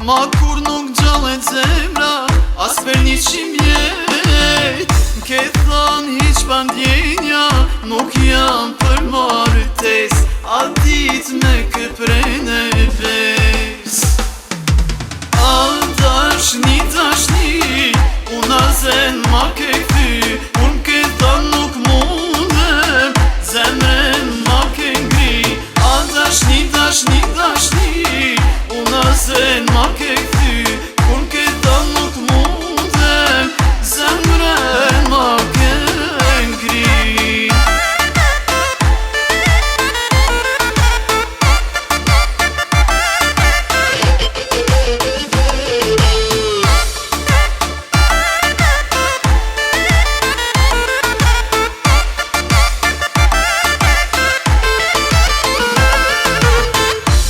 Ma kur nuk gjallet zemra, as për një qimjet. M'ke than hiq pandjenja, nuk jam për martes, a dit me këprene bes. A dashni, dashni, una zen ma ke kthy, kur m'ke than nuk mundem, zemren ma ke ngri. A dashni, dashni, dashni, una zen ma ke kthy, kur m'ke than nuk mundem, zemren ma ke ngri.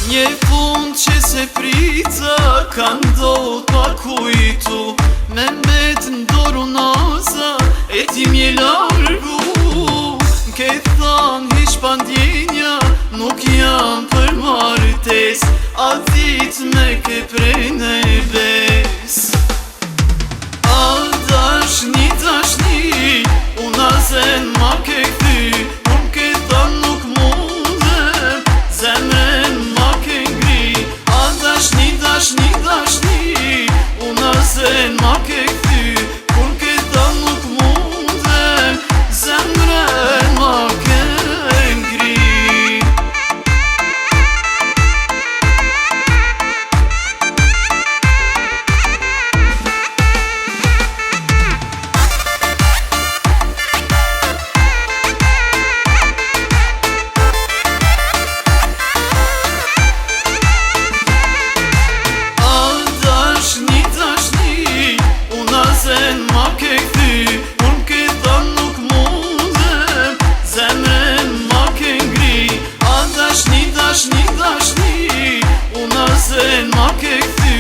Një fund që se prica, ka ndodh pa kujtu, me mbet ndoru naza, e ti mje largu. M'ke than hiq pandjenja, nuk jam për martes, a dit me këprene bes. A dashni, dashni, una zen ma ke kthy, kur m'ke than nuk mundem, zemren ma ke ngri. A dashni, dashni, dashni, una zen ma ke kthy, kur m'ke than nuk mundem, zemren ma ke ngri. Zen ma ke kthy, kur m'ke than nuk mundem, zemren ma ke ngri. A dashni, dashni, dashni, una zen ma ke kthy,